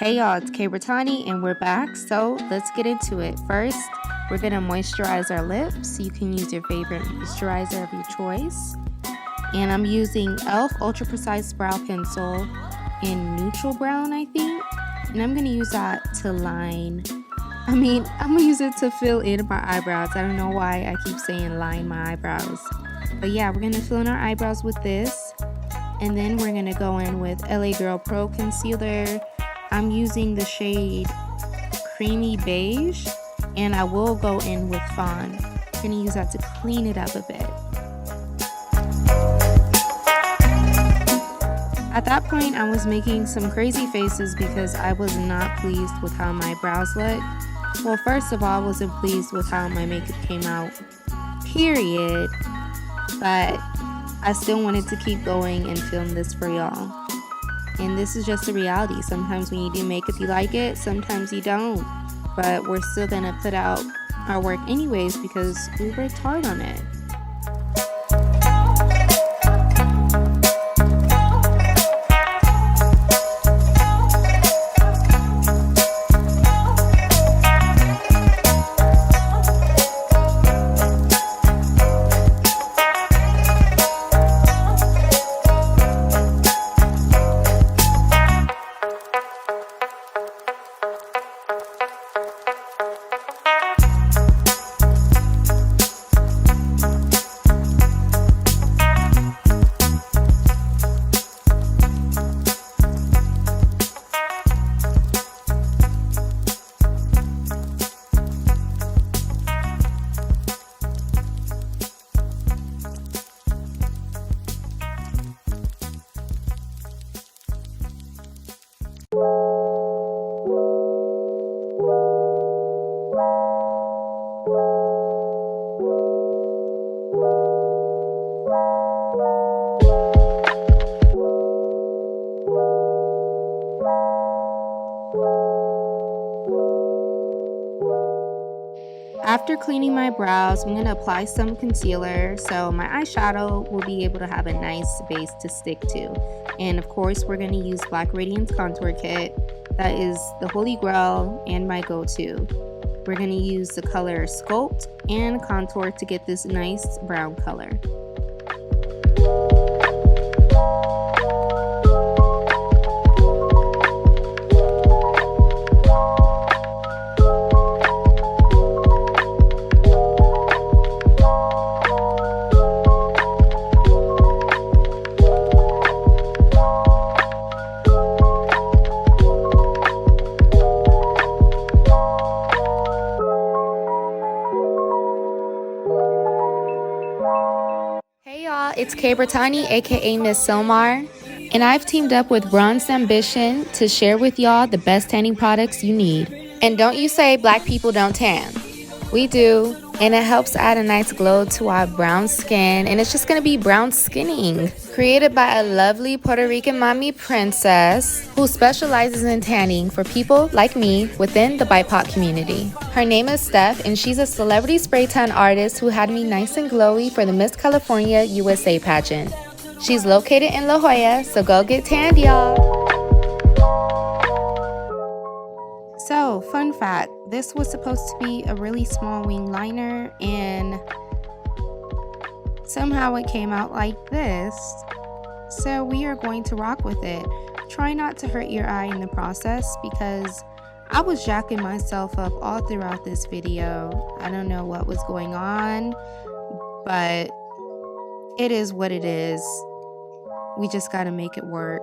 Hey y'all, it's Brittany and we're back, so let's get into it. First, we're going to moisturize our lips. You can use your favorite moisturizer of your choice. And I'm using e.l.f. Ultra Precise Brow Pencil in neutral brown, I think. And I'm going to use that to line, I'm going to use it to fill in my eyebrows. I don't know why I keep saying line my eyebrows. But yeah, we're going to fill in our eyebrows with this. And then we're going to go in with LA Girl Pro Concealer. I'm using the shade Creamy Beige, and I will go in with Fawn. I'm going to use that to clean it up a bit. At that point, I was making some crazy faces because I was not pleased with how my brows looked. Well, first of all, I wasn't pleased with how my makeup came out, period. But I still wanted to keep going and film this for y'all. And this is just the reality. Sometimes when you do makeup, you like it. Sometimes you don't. But we're still going to put out our work anyways because we worked hard on it. After cleaning my brows, I'm going to apply some concealer so my eyeshadow will be able to have a nice base to stick to. And of course, we're going to use Black Radiance Contour Kit. That is the holy grail and my go-to. We're going to use the color Sculpt and Contour to get this nice brown color. It's Brittany, aka Miss Silmar, and I've teamed up with Bronze Ambition to share with y'all the best tanning products you need. And don't you say black people don't tan. We do, and it helps add a nice glow to our brown skin, and it's just gonna be brown skinning. Created by a lovely Puerto Rican mommy princess who specializes in tanning for people like me within the BIPOC community. Her name is Steph, and she's a celebrity spray tan artist who had me nice and glowy for the Miss California USA pageant. She's located in La Jolla, so go get tanned, y'all. So, fun fact, this was supposed to be a really small wing liner, and somehow it came out like this. So we are going to rock with it. Try not to hurt your eye in the process because I was jacking myself up all throughout this video. I don't know what was going on, but it is what it is. We just gotta make it work.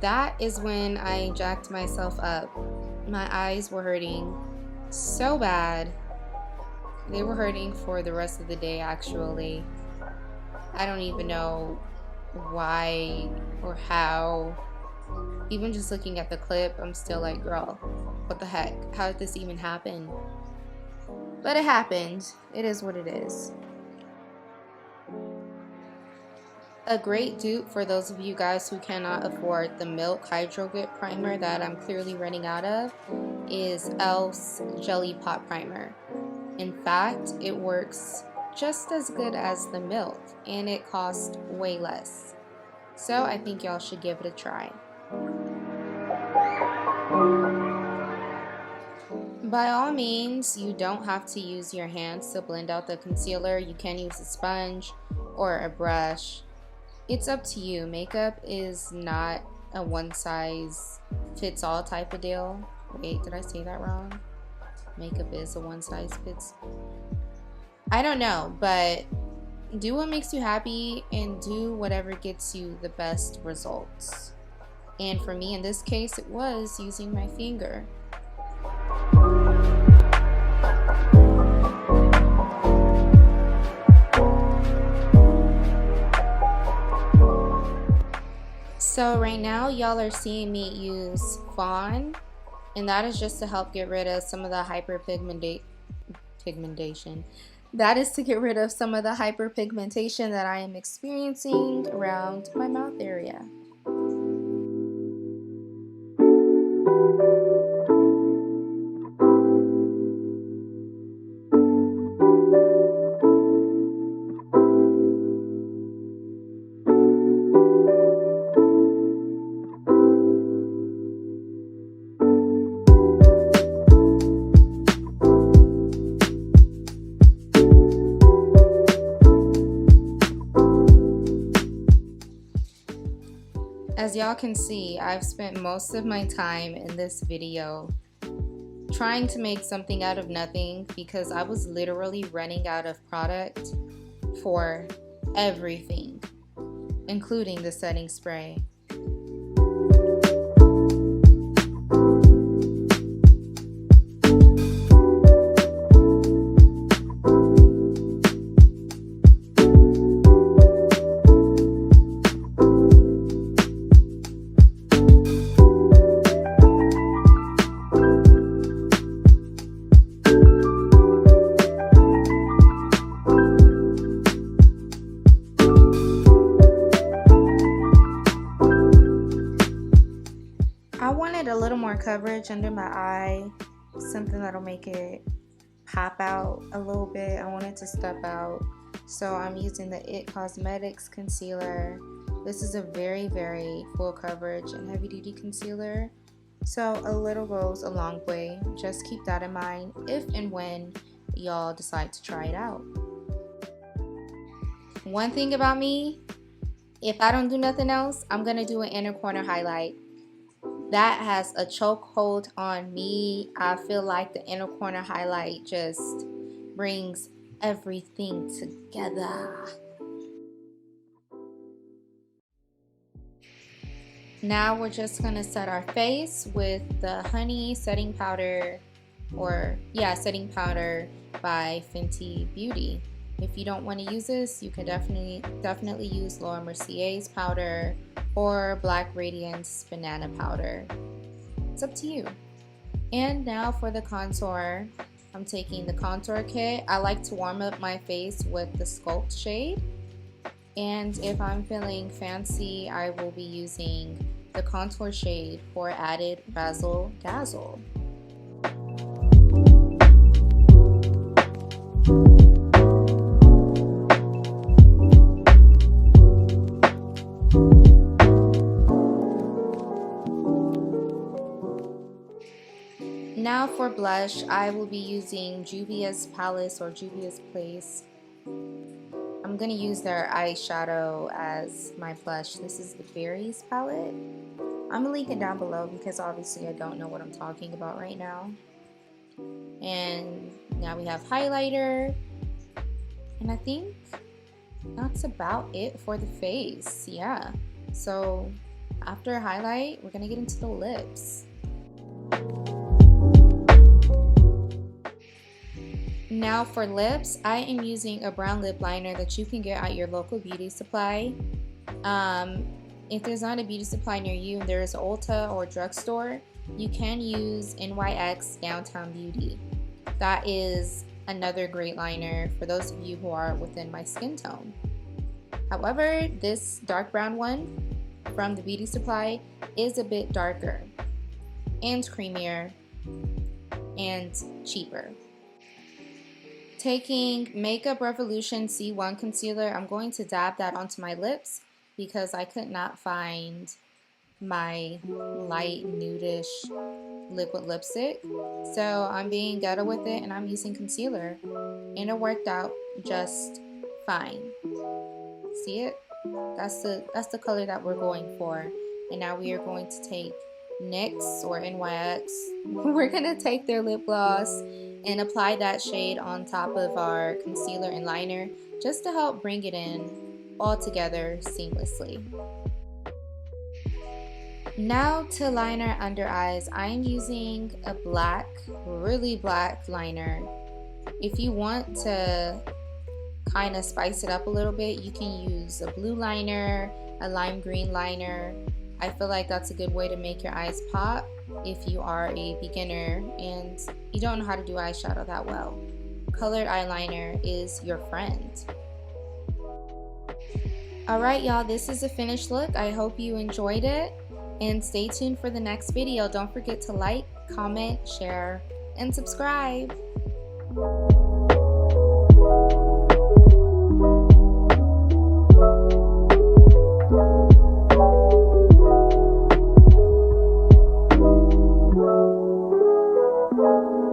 that is when I jacked myself up. My eyes were hurting so bad. They were hurting for the rest of the day, actually. I don't even know why or how. Even just looking at the clip, I'm still like, girl, what the heck? How did this even happen? But it happened. It is what it is. A great dupe for those of you guys who cannot afford the Milk Hydro Grip Primer that I'm clearly running out of is e.l.f.'s Jelly Pot Primer. In fact, it works just as good as the Milk, and it costs way less. So I think y'all should give it a try. By all means, you don't have to use your hands to blend out the concealer. You can use a sponge or a brush. It's up to you. Makeup is not a one-size-fits-all type of deal. Wait, did I say that wrong? Makeup is a one-size-fits. I don't know, but do what makes you happy and do whatever gets you the best results. And for me, in this case, it was using my finger. So right now, y'all are seeing me use Fawn, and that is just to help get rid of some of the hyperpigmentation. That is to get rid of some of the hyperpigmentation that I am experiencing around my mouth area. As y'all can see, I've spent most of my time in this video trying to make something out of nothing because I was literally running out of product for everything, including the setting spray. A little more coverage under my eye, something that'll make it pop out a little bit. I want it to step out, so I'm using the IT Cosmetics concealer. This is a very full coverage and heavy duty concealer, so a little goes a long way. Just keep that in mind if and when y'all decide to try it out. One thing about me, if I don't do nothing else, I'm gonna do an inner corner highlight. That has a chokehold on me. I feel like the inner corner highlight just brings everything together. Now we're just gonna set our face with the Honey setting powder, setting powder by Fenty Beauty. If you don't want to use this, you can definitely use Laura Mercier's powder or Black Radiance banana powder. It's up to you. And now for the contour, I'm taking the contour kit. I like to warm up my face with the SCULPT shade. And if I'm feeling fancy, I will be using the contour shade for added razzle dazzle. Now for blush, I will be using Juvia's Palace or Juvia's Place. I'm going to use their eyeshadow as my blush. This is the Berries palette. I'm going to link it down below because obviously I don't know what I'm talking about right now. And now we have highlighter. And I think that's about it for the face. Yeah. So After highlight, we're gonna get into the lips. Now for lips, I am using a brown lip liner that you can get at your local beauty supply. If there's not a beauty supply near you and there is Ulta or drugstore, you can use NYX Downtown Beauty. That is another great liner for those of you who are within my skin tone. However, this dark brown one from the beauty supply is a bit darker and creamier and cheaper. Taking Makeup Revolution C1 concealer, I'm going to dab that onto my lips because I could not find my light nudish liquid lipstick. So I'm being ghetto with it and I'm using concealer, and it worked out just fine. See it? That's the color that we're going for. And now we are going to take NYX or NYX. We're gonna take their lip gloss and apply that shade on top of our concealer and liner just to help bring it in all together seamlessly. Now to liner under eyes, I am using a black, really black liner. If you want to kind of spice it up a little bit, you can use a blue liner, a lime green liner. I feel like that's a good way to make your eyes pop if you are a beginner and you don't know how to do eyeshadow that well. Colored eyeliner is your friend. Alright y'all, this is a finished look. I hope you enjoyed it, and stay tuned for the next video. Don't forget to like, comment, share, and subscribe.